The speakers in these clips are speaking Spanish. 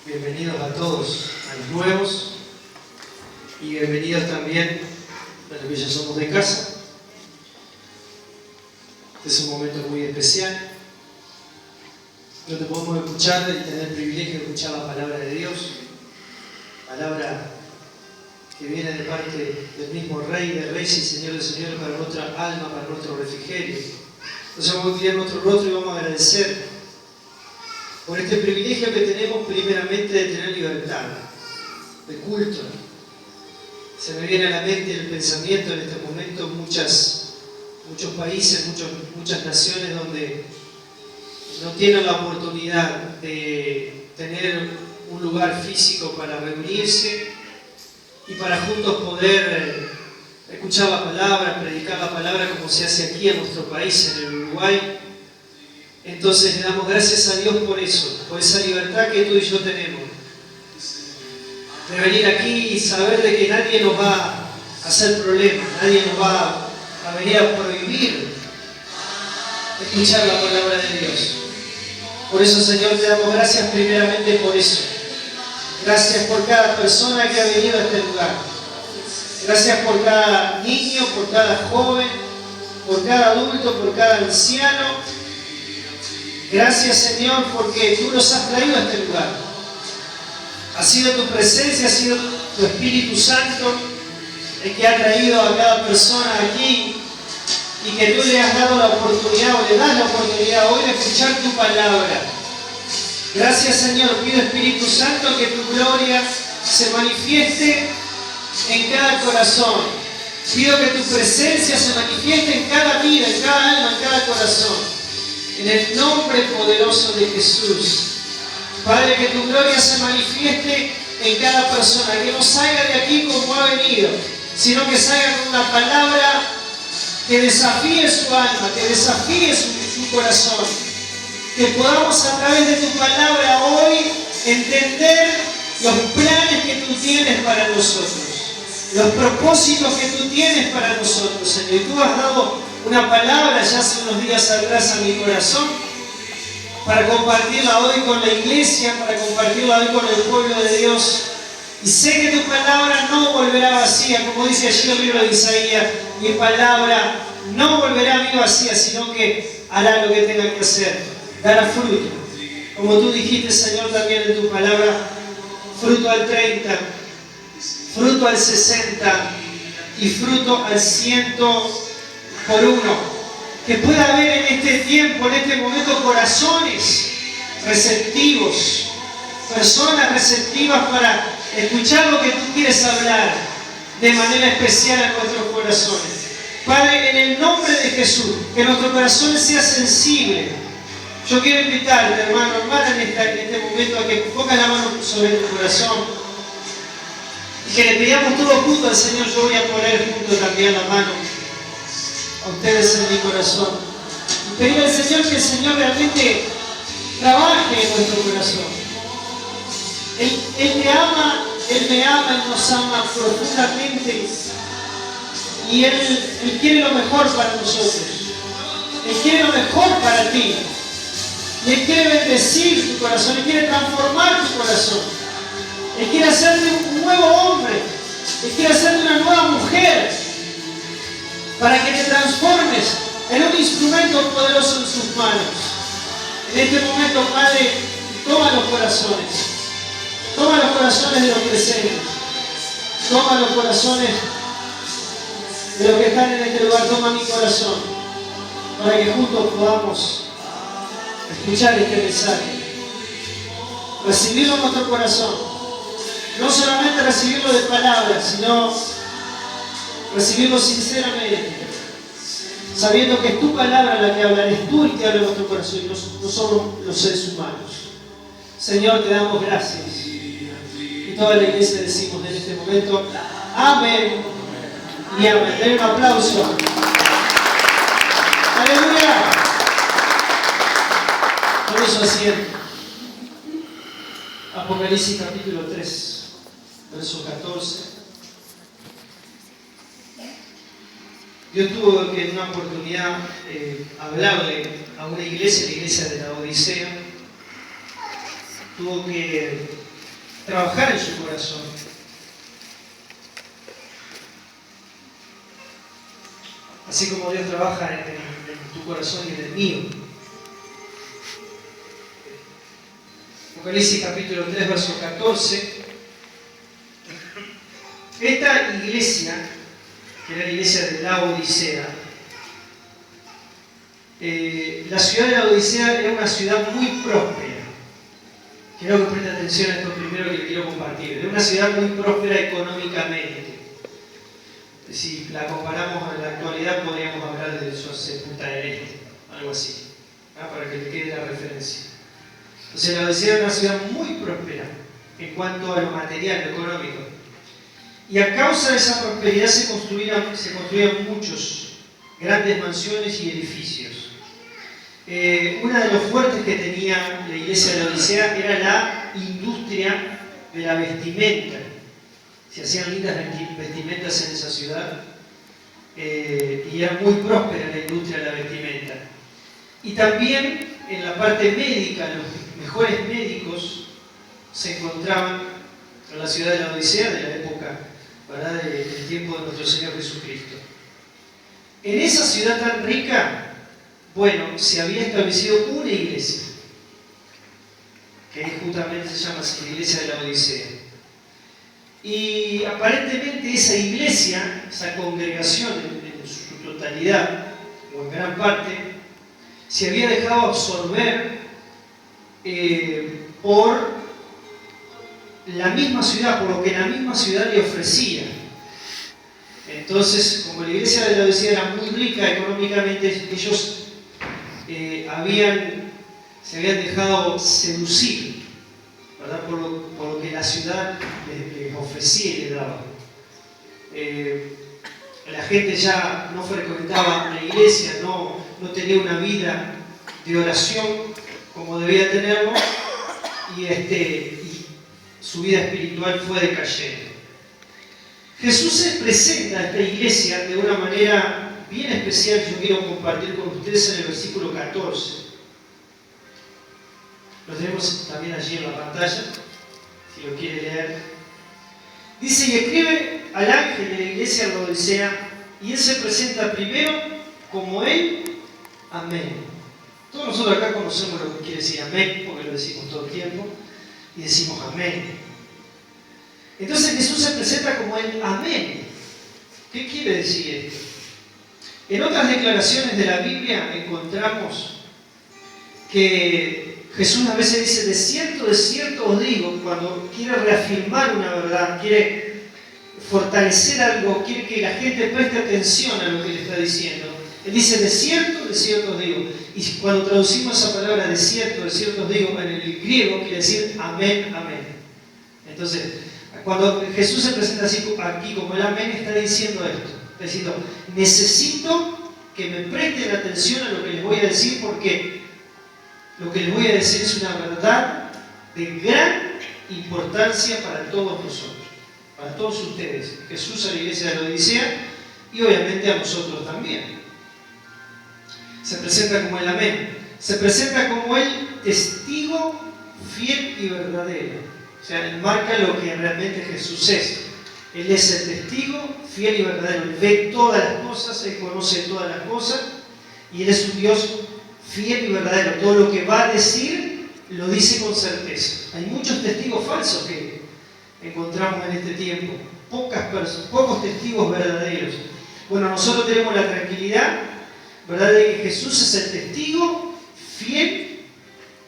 Bienvenidos a todos, a los nuevos, y bienvenidos también a los que ya somos de casa. Este es un momento muy especial, donde podemos escuchar y tener el privilegio de escuchar la palabra de Dios, palabra que viene de parte del mismo Rey de Reyes y Señor de Señores para nuestra alma, para nuestro refrigerio. Entonces vamos a inclinar nuestro rostro y vamos a agradecer por este privilegio que tenemos primeramente de tener libertad, de culto. Se me viene a la mente el pensamiento en este momento muchos países, muchas naciones donde no tienen la oportunidad de tener un lugar físico para reunirse y para juntos poder escuchar la palabra, predicar la palabra como se hace aquí en nuestro país, en el Uruguay. Entonces le damos gracias a Dios por eso, por esa libertad que tú y yo tenemos. De venir aquí y saber de que nadie nos va a hacer problemas, nadie nos va a venir a prohibir escuchar la palabra de Dios. Por eso, Señor, te damos gracias primeramente por eso. Gracias por cada persona que ha venido a este lugar. Gracias por cada niño, por cada joven, por cada adulto, por cada anciano. Gracias, Señor, porque tú nos has traído a este lugar. Ha sido tu presencia, ha sido tu Espíritu Santo el que ha traído a cada persona aquí y que tú le has dado la oportunidad o le das la oportunidad hoy de escuchar tu palabra. Gracias, Señor. Pido, Espíritu Santo, que tu gloria se manifieste en cada corazón. Pido que tu presencia se manifieste en cada vida, en cada alma, en cada corazón. En el nombre poderoso de Jesús. Padre, que tu gloria se manifieste en cada persona, que no salga de aquí como ha venido, sino que salga con una palabra que desafíe su alma, que desafíe su corazón. Que podamos a través de tu palabra hoy entender los planes que tú tienes para nosotros, los propósitos que tú tienes para nosotros, Señor. Y tú has dado una palabra ya hace unos días atrás a mi corazón para compartirla hoy con la iglesia, para compartirla hoy con el pueblo de Dios. Y sé que tu palabra no volverá vacía, como dice allí el libro de Isaías, mi palabra no volverá a mí vacía, sino que hará lo que tenga que hacer, dará fruto. Como tú dijiste, Señor, también en tu palabra, fruto al 30, fruto al 60 y fruto al 100 por uno. Que pueda haber en este tiempo, en este momento, corazones receptivos, personas receptivas para escuchar lo que tú quieres hablar de manera especial a nuestros corazones. Padre, en el nombre de Jesús, que nuestro corazón sea sensible. Yo quiero invitarte, hermano, hermana, en este momento a que pongas la mano sobre tu corazón y que le pidamos todos juntos al Señor. Yo voy a poner junto también la mano a ustedes en mi corazón y pedir al Señor que el Señor realmente trabaje en nuestro corazón. Él te ama, Él me ama, Él nos ama profundamente y Él quiere lo mejor para nosotros. Él quiere lo mejor para ti. Y Él quiere bendecir tu corazón, Él quiere transformar tu corazón. Él quiere hacerte un nuevo hombre, Él quiere hacerte una nueva mujer, para que te transformes en un instrumento poderoso en sus manos. En este momento, Padre, toma los corazones de los presentes, toma los corazones de los que están en este lugar, toma mi corazón, para que juntos podamos escuchar este mensaje, recibirlo en nuestro corazón, no solamente recibirlo de palabras, sino recibirlo sinceramente, sabiendo que es tu palabra la que habla, eres tú el que habla en nuestro corazón y no somos los seres humanos. Señor, te damos gracias. Y toda la iglesia decimos en este momento, amén y amén. Den un aplauso. Aleluya. Por eso asiento. Apocalipsis capítulo 3, verso 14. Dios tuvo que en una oportunidad hablarle a una iglesia, la iglesia de la Odisea. Tuvo que trabajar en su corazón. Así como Dios trabaja en tu corazón y en el mío. Apocalipsis capítulo 3, verso 14. Esta iglesia, que era la iglesia de Laodicea, la ciudad de Laodicea era una ciudad muy próspera. Quiero que preste atención a esto primero que le quiero compartir. Era una ciudad muy próspera económicamente. Si la comparamos en la actualidad, podríamos hablar de Punta del Este, algo así, para que le quede la referencia. Entonces, Laodicea era una ciudad muy próspera en cuanto a lo material, lo económico. Y a causa de esa prosperidad se construían muchos grandes mansiones y edificios. Una de los fuertes que tenía la iglesia de Laodicea era la industria de la vestimenta. Se hacían lindas vestimentas en esa ciudad y era muy próspera la industria de la vestimenta. Y también en la parte médica, los mejores médicos se encontraban en la ciudad de Laodicea de la época, ¿verdad?, del tiempo de nuestro Señor Jesucristo. En esa ciudad tan rica, bueno, se había establecido una iglesia, que justamente se llama así, la iglesia de Laodicea. Y aparentemente esa iglesia, esa congregación en su totalidad, o en gran parte, se había dejado absorber por la misma ciudad, por lo que la misma ciudad le ofrecía. Entonces, como la iglesia de Laodicea era muy rica económicamente, ellos se habían dejado seducir, ¿verdad?, por lo que la ciudad les ofrecía y les daba. La gente ya no frecuentaba la iglesia, no tenía una vida de oración como debía tenerlo, y su vida espiritual fue decayendo. Jesús se presenta a esta iglesia de una manera bien especial que yo quiero compartir con ustedes en el versículo 14. Lo tenemos también allí en la pantalla, si lo quiere leer. Dice: y escribe al ángel de la iglesia de Laodicea, y él se presenta primero como él, amén. Todos nosotros acá conocemos lo que quiere decir amén, porque lo decimos todo el tiempo, y decimos amén. Entonces Jesús se presenta como el amén. ¿Qué quiere decir esto? En otras declaraciones de la Biblia encontramos que Jesús a veces dice: de cierto os digo, cuando quiere reafirmar una verdad, quiere fortalecer algo, quiere que la gente preste atención a lo que le está diciendo. Él dice: de cierto os digo. Y cuando traducimos esa palabra de cierto os digo, en el griego quiere decir amén, amén. Entonces, cuando Jesús se presenta así aquí como el amén, está diciendo esto. Está diciendo: necesito que me presten atención a lo que les voy a decir, porque lo que les voy a decir es una verdad de gran importancia para todos nosotros, para todos ustedes. Jesús a la iglesia de Laodicea y obviamente a nosotros también. Se presenta como el amén. Se presenta como el testigo fiel y verdadero. O sea, él marca lo que realmente Jesús es. Él es el testigo fiel y verdadero. Él ve todas las cosas, él conoce todas las cosas, y él es un Dios fiel y verdadero. Todo lo que va a decir, lo dice con certeza. Hay muchos testigos falsos que encontramos en este tiempo. Pocos testigos verdaderos. Bueno, nosotros tenemos la tranquilidad, ¿verdad?, de que Jesús es el testigo fiel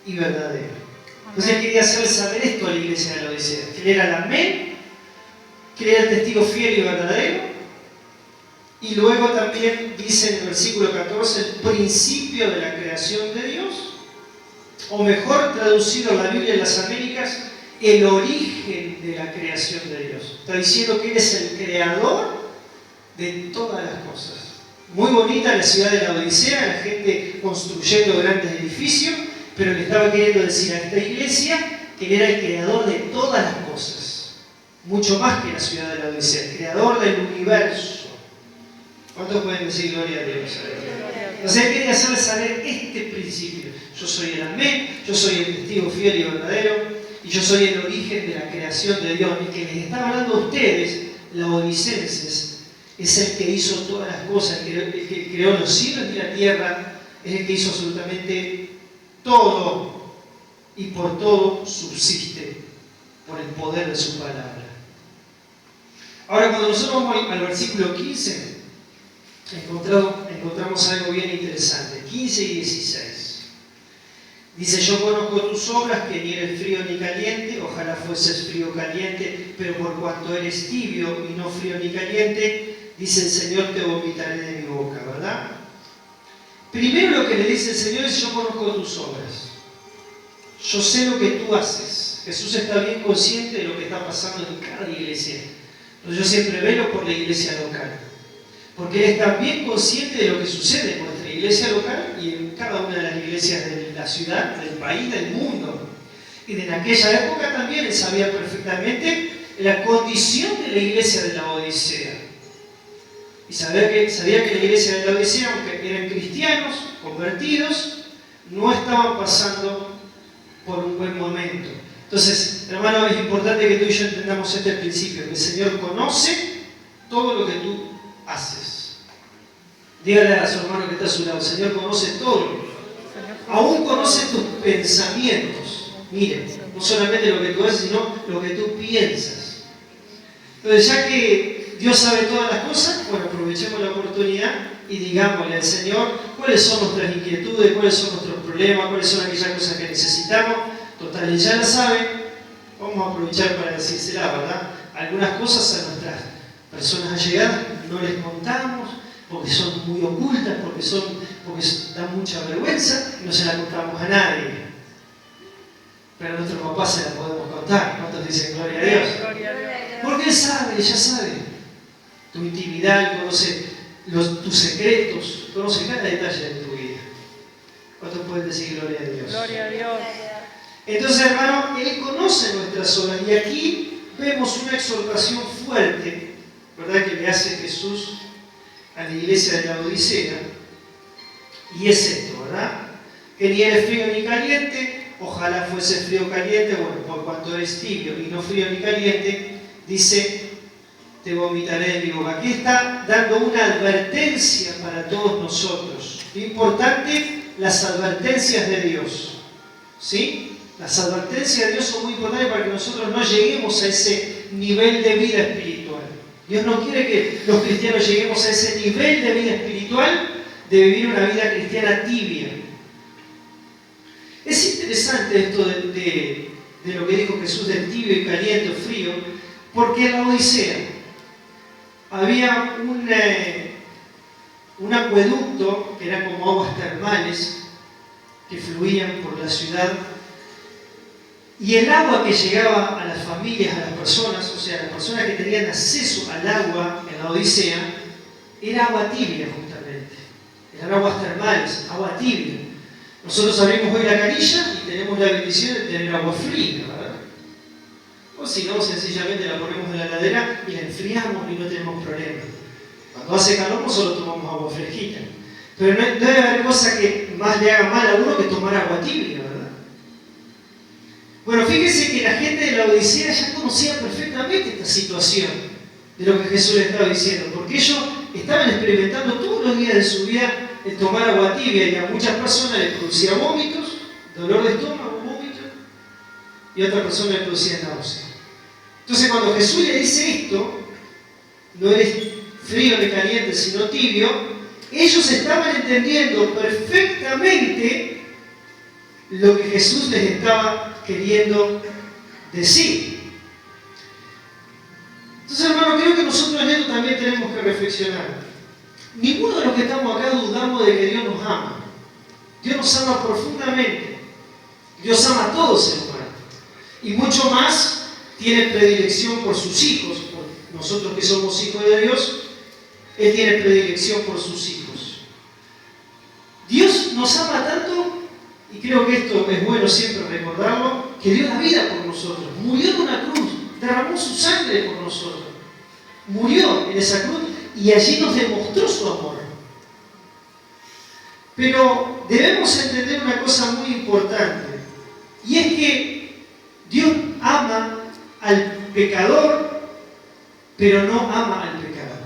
y verdadero. Entonces él quería hacer saber esto a la iglesia de Laodicea, que él era el amén, que él era el testigo fiel y verdadero, y luego también dice en el versículo 14 el principio de la creación de Dios, o mejor traducido en la Biblia de las Américas, el origen de la creación de Dios. Está diciendo que él es el creador de todas las cosas. Muy bonita la ciudad de Laodicea, la gente construyendo grandes edificios, pero le estaba queriendo decir a esta iglesia que él era el creador de todas las cosas, mucho más que la ciudad de Laodicea, el creador del universo. ¿Cuántos pueden decir gloria a Dios? Entonces él quería hacer saber este principio: yo soy el amén, yo soy el testigo fiel y verdadero, y yo soy el origen de la creación de Dios. El que les está hablando a ustedes, laodicenses, es el que hizo todas las cosas, el que creó los cielos y la tierra, es el que hizo absolutamente todo, y por todo subsiste, por el poder de su palabra. Ahora, cuando nosotros vamos al versículo 15, encontramos algo bien interesante. 15 y 16. Dice: yo conozco tus obras, que ni eres frío ni caliente, ojalá fueses frío o caliente, pero por cuanto eres tibio y no frío ni caliente, dice el Señor, te vomitaré de mi boca, ¿verdad? Primero lo que le dice el Señor es: yo conozco tus obras. Yo sé lo que tú haces. Jesús está bien consciente de lo que está pasando en cada iglesia. Yo siempre velo por la iglesia local, porque Él está bien consciente de lo que sucede en nuestra iglesia local y en cada una de las iglesias de la ciudad, del país, del mundo. Y en aquella época también Él sabía perfectamente la condición de la iglesia de la Odisea. Y sabía que la iglesia de la Odisea, aunque eran cristianos, convertidos, no estaban pasando por un buen momento. Entonces, hermano, es importante que tú y yo entendamos este principio, que el Señor conoce todo lo que tú haces. Dígale a su hermano que está a su lado: el Señor conoce todo. Aún conoce tus pensamientos. Mire, no solamente lo que tú haces, sino lo que tú piensas. Entonces, ya que Dios sabe todas las cosas, bueno, aprovechemos la oportunidad y digámosle al Señor cuáles son nuestras inquietudes, cuáles son nuestros problemas, cuáles son aquellas cosas que necesitamos. Total, Él ya la sabe. Vamos a aprovechar para decírsela, ¿verdad? Algunas cosas a nuestras personas allegadas no les contamos, porque son muy ocultas, porque dan mucha vergüenza, y no se la contamos a nadie. Pero a nuestros papás se la podemos contar. ¿Cuántos dicen gloria a Dios? Porque Él sabe, ella sabe tu intimidad, conoce tus secretos, conoce cada detalle de tu vida. ¿Cuántos pueden decir gloria a Dios? Gloria a Dios. Entonces, hermano, Él conoce nuestras obras, y aquí vemos una exhortación fuerte, ¿verdad?, que le hace Jesús a la iglesia de la Odisea, y es esto, ¿verdad? Que ni eres frío ni caliente, ojalá fuese frío o caliente, bueno, por cuanto eres tibio y no frío ni caliente, dice: te vomitaré de mi boca. Aquí está dando una advertencia para todos nosotros. Importante, las advertencias de Dios, ¿sí? Las advertencias de Dios son muy importantes para que nosotros no lleguemos a ese nivel de vida espiritual. Dios no quiere que los cristianos lleguemos a ese nivel de vida espiritual, de vivir una vida cristiana tibia. Es interesante esto de lo que dijo Jesús del tibio y caliente o frío, porque en la Odisea había un acueducto que era como aguas termales que fluían por la ciudad, y el agua que llegaba a las familias, a las personas, o sea, a las personas que tenían acceso al agua en la Odisea, era agua tibia justamente. Eran aguas termales, agua tibia. Nosotros abrimos hoy la canilla y tenemos la bendición de tener agua fría, ¿verdad? O si no, sencillamente la ponemos en la heladera y la enfriamos y no tenemos problema. Cuando hace calor, nosotros tomamos agua fresquita. Pero no debe haber cosa que más le haga mal a uno que tomar agua tibia, ¿verdad? Bueno, fíjense que la gente de la Odisea ya conocía perfectamente esta situación de lo que Jesús les estaba diciendo, porque ellos estaban experimentando todos los días de su vida el tomar agua tibia, y a muchas personas les producía vómitos, dolor de estómago, vómitos, y a otras personas les producía náusea. Entonces, cuando Jesús le dice esto, no eres frío ni caliente, sino tibio, ellos estaban entendiendo perfectamente lo que Jesús les estaba queriendo decir. Entonces, hermano, creo que nosotros en esto también tenemos que reflexionar. Ninguno de los que estamos acá dudamos de que Dios nos ama. Dios nos ama profundamente. Dios ama a todo ser humano. Y mucho más tiene predilección por sus hijos. Por nosotros que somos hijos de Dios, Él tiene predilección por sus hijos. Dios nos ama tanto, y creo que esto es bueno siempre recordarlo, que dio la vida por nosotros. Murió en una cruz, derramó su sangre por nosotros. Murió en esa cruz y allí nos demostró su amor. Pero debemos entender una cosa muy importante, y es que Dios pecador, pero no ama al pecador.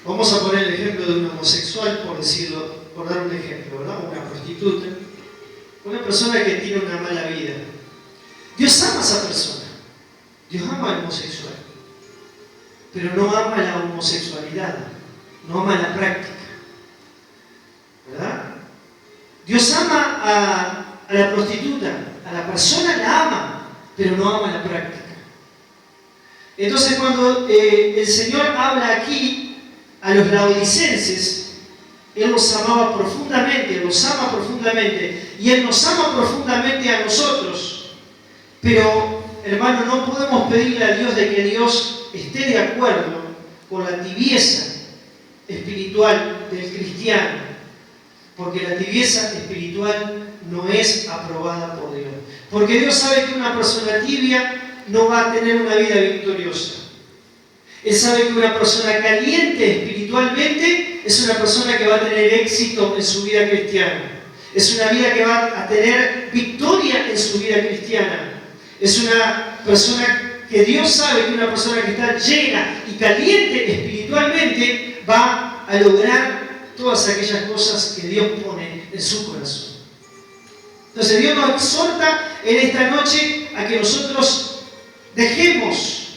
Vamos a poner el ejemplo de un homosexual, por decirlo, por dar un ejemplo, ¿verdad? Una prostituta, una persona que tiene una mala vida. Dios ama a esa persona, Dios ama al homosexual, pero no ama la homosexualidad, no ama la práctica, ¿verdad? Dios ama a la prostituta, a la persona la ama, pero no ama la práctica. Entonces cuando el Señor habla aquí a los laodicenses, Él los amaba profundamente, los ama profundamente, y Él nos ama profundamente a nosotros. Pero, hermano, no podemos pedirle a Dios de que Dios esté de acuerdo con la tibieza espiritual del cristiano, porque la tibieza espiritual no es aprobada por Dios. Porque Dios sabe que una persona tibia no va a tener una vida victoriosa. Él sabe que una persona caliente espiritualmente es una persona que va a tener éxito en su vida cristiana. Es una vida que va a tener victoria en su vida cristiana. Es una persona que Dios sabe que una persona que está llena y caliente espiritualmente va a lograr todas aquellas cosas que Dios pone en su corazón. Entonces Dios nos exhorta en esta noche a que nosotros dejemos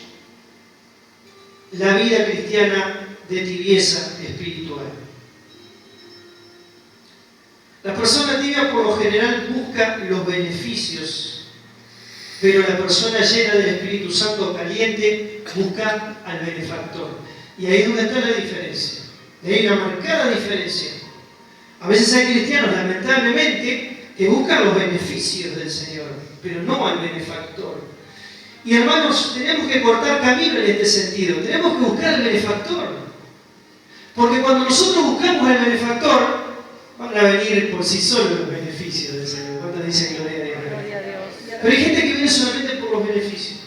la vida cristiana de tibieza espiritual. La persona tibia por lo general busca los beneficios, pero la persona llena del Espíritu Santo caliente busca al benefactor. Y ahí es donde está la diferencia. Hay una marcada diferencia. A veces hay cristianos, lamentablemente, que buscan los beneficios del Señor, pero no al benefactor. Y hermanos, tenemos que cortar camino en este sentido. Tenemos que buscar al benefactor. Porque cuando nosotros buscamos al benefactor, van a venir por sí solos los beneficios del Señor. ¿Cuántos dicen gloria a Dios? Pero hay gente que viene solamente por los beneficios.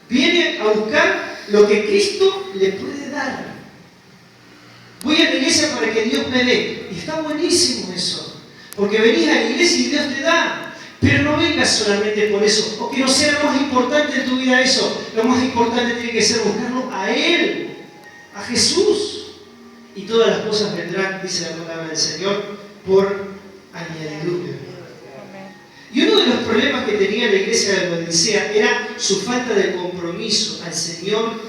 Viene a buscar lo que Cristo le puede dar. Voy a la iglesia para que Dios me dé. Y está buenísimo eso. Porque venís a la iglesia y Dios te da. Pero no vengas solamente por eso, o que no sea lo más importante en tu vida eso. Lo más importante tiene que ser buscarlo a Él, a Jesús. Y todas las cosas vendrán, dice la palabra del Señor, por añadidura. Y uno de los problemas que tenía la iglesia de Laodicea era su falta de compromiso al Señor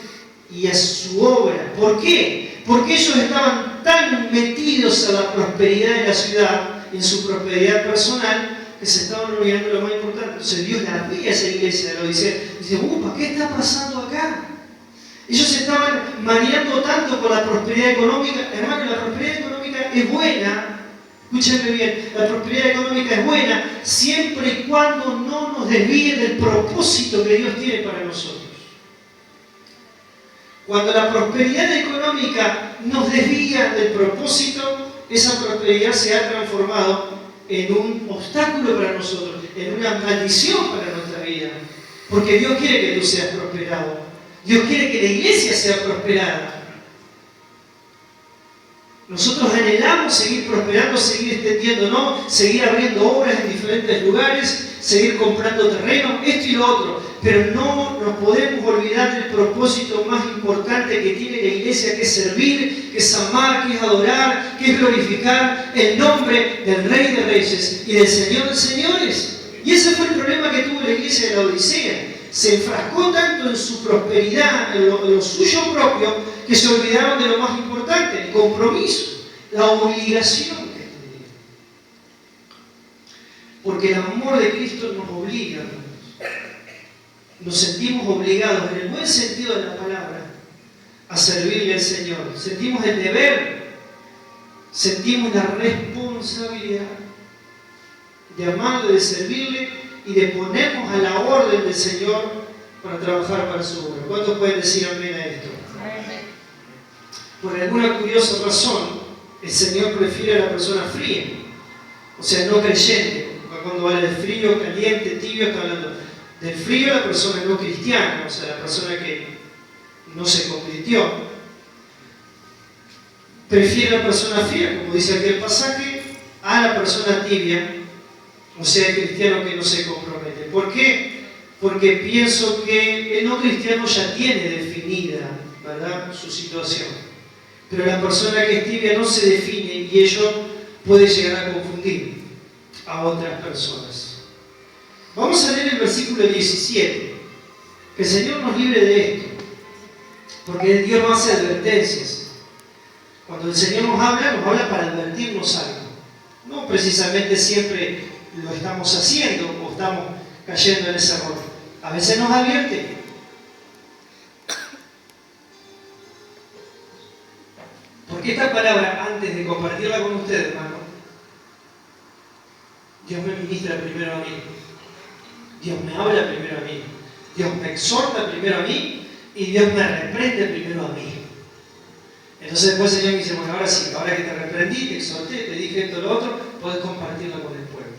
y a su obra. ¿Por qué? Porque ellos estaban tan metidos a la prosperidad de la ciudad, en su prosperidad personal, que se estaban olvidando lo más importante. Entonces Dios la veía a esa iglesia de Laodicea. Dice, upa, ¿qué está pasando acá? Ellos estaban mareando tanto con la prosperidad económica. Hermano, la prosperidad económica es buena. Escúchame bien, la prosperidad económica es buena siempre y cuando no nos desvíe del propósito que Dios tiene para nosotros. Cuando la prosperidad económica nos desvía del propósito, esa prosperidad se ha transformado en un obstáculo para nosotros, en una maldición para nuestra vida. Porque Dios quiere que tú seas prosperado. Dios quiere que la iglesia sea prosperada. Nosotros anhelamos seguir prosperando, seguir extendiendo, ¿no? Seguir abriendo obras en diferentes lugares, seguir comprando terreno, esto y lo otro. Pero no nos podemos olvidar del propósito más importante que tiene la iglesia, que es servir, que es amar, que es adorar, que es glorificar el nombre del Rey de Reyes y del Señor de Señores. Y ese fue el problema que tuvo la iglesia de Laodicea. Se enfrascó tanto en su prosperidad, en lo suyo propio, que se olvidaron de lo más importante, el compromiso, la obligación que tenía. Porque el amor de Cristo nos obliga, nos sentimos obligados, en el buen sentido de la palabra, a servirle al Señor. Sentimos el deber, sentimos la responsabilidad de amarle, de servirle y de ponernos a la orden del Señor para trabajar para su obra. ¿Cuántos pueden decir amén a esto? Amén. Por alguna curiosa razón, el Señor prefiere a la persona fría, o sea, no creyente. Cuando habla de frío, caliente, tibio, está hablando del frío, la persona no cristiana, o sea, la persona que no se convirtió. Prefiere a la persona fría, como dice aquí el pasaje, a la persona tibia, o sea, el cristiano que no se compromete. ¿Por qué? porque pienso que el no cristiano ya tiene definida, ¿verdad?, su situación. Pero la persona que es tibia no se define y ello puede llegar a confundir a otras personas. Vamos a leer el versículo 17. Que el Señor nos libre de esto, porque Dios no hace advertencias. Cuando el Señor nos habla para advertirnos algo. No precisamente siempre lo estamos haciendo o estamos cayendo en ese error. A veces nos advierte. Porque esta palabra, antes de compartirla con usted, hermano, Dios me ministra primero a mí. Dios me habla primero a mí. Dios me exhorta primero a mí y Dios me reprende primero a mí. Entonces después el Señor me dice, bueno, ahora sí, ahora que te reprendí, te exhorté, te dije esto, lo otro, podés compartirlo con el pueblo.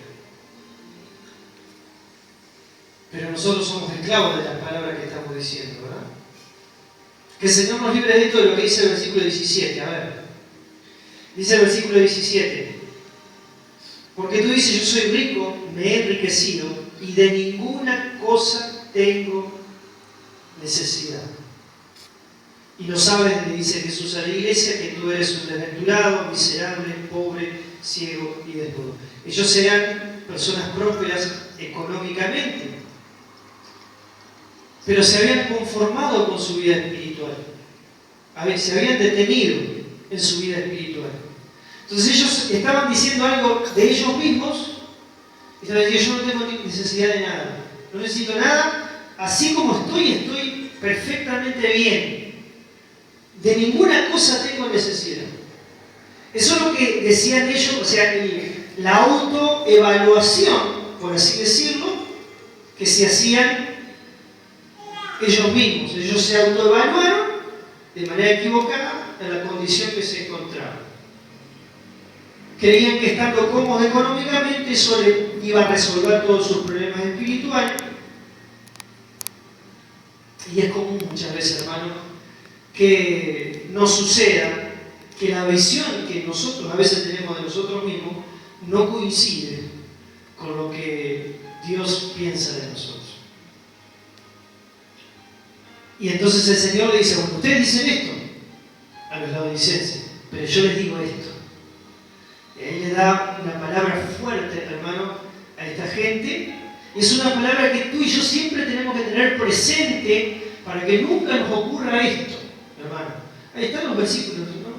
Pero nosotros somos esclavos de las palabras que estamos diciendo, ¿verdad? Que el Señor nos libre de esto, de lo que dice el versículo 17. A ver, dice el versículo 17. Porque tú dices, yo soy rico, me he enriquecido y de ninguna cosa tengo necesidad. Y lo sabes, le dice Jesús a la iglesia, que tú eres un desventurado, miserable, pobre, ciego y desnudo. Ellos serán personas prósperas económicamente, pero se habían conformado con su vida espiritual. A ver, se habían detenido en su vida espiritual. Entonces ellos estaban diciendo algo de ellos mismos, y estaban diciendo, yo no tengo necesidad de nada, no necesito nada, así como estoy perfectamente bien. De ninguna cosa tengo necesidad. Eso es lo que decían ellos, o sea, la autoevaluación, por así decirlo, que se hacían ellos mismos. Ellos se autoevaluaron de manera equivocada en la condición que se encontraban. Creían que estando cómodos económicamente eso le iba a resolver todos sus problemas espirituales. Y es común muchas veces, hermano, que nos suceda que la visión que nosotros a veces tenemos de nosotros mismos no coincide con lo que Dios piensa de nosotros. Y entonces el Señor le dice, bueno, ustedes dicen esto a los laodicenses, pero yo les digo esto. Y ahí le da una palabra fuerte, hermano, a esta gente. Es una palabra que tú y yo siempre tenemos que tener presente para que nunca nos ocurra esto, hermano. Ahí están los versículos, ¿no?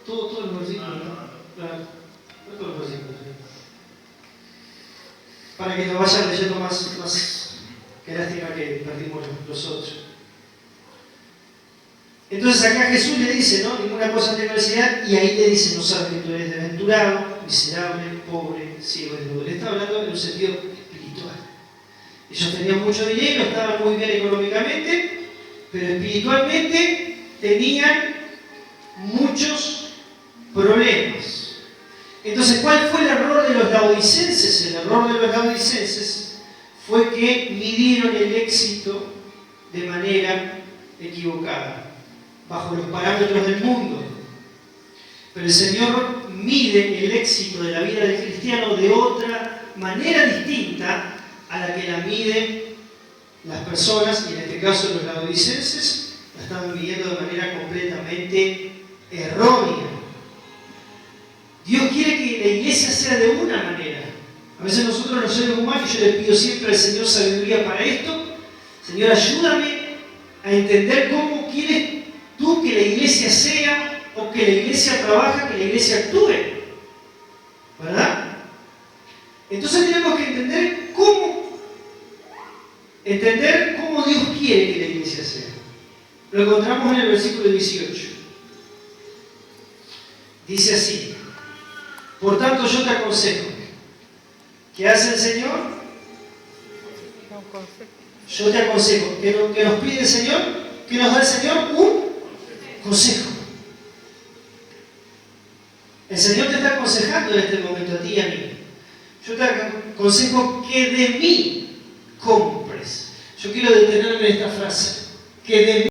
Todos los versículos, ¿no? Claro, todos los versículos. Para que lo vayan leyendo más. Qué lástima que perdimos los otros. Entonces acá Jesús le dice, ¿no? Ninguna cosa tengo necesidad, y ahí le dice, no sabes que tú eres desventurado, miserable, pobre, ciego, desnudo. Le está hablando en un sentido espiritual. Ellos tenían mucho dinero, estaban muy bien económicamente, pero espiritualmente tenían muchos problemas. Entonces, ¿cuál fue el error de los laodicenses? El error de los laodicenses fue que midieron el éxito de manera equivocada, bajo los parámetros del mundo. Pero el Señor mide el éxito de la vida del cristiano de otra manera distinta a la que la miden las personas, y en este caso los laodicenses la estaban midiendo de manera completamente errónea. Dios quiere que la iglesia sea de una manera. A veces nosotros los seres humanos, yo le pido siempre al Señor sabiduría para esto. Señor, ayúdame a entender cómo quieres tú que la iglesia sea, o que la iglesia trabaja, que la iglesia actúe, ¿verdad? Entonces tenemos que entender cómo Dios quiere que la iglesia sea. Lo encontramos en el versículo 18. Dice así: por tanto yo te aconsejo, ¿qué hace el Señor? Yo te aconsejo, que nos pide el Señor, que nos da el Señor un consejo. El Señor te está aconsejando en este momento a ti y a mí. Yo te aconsejo que de mí compres. Yo quiero detenerme en esta frase. Que de mí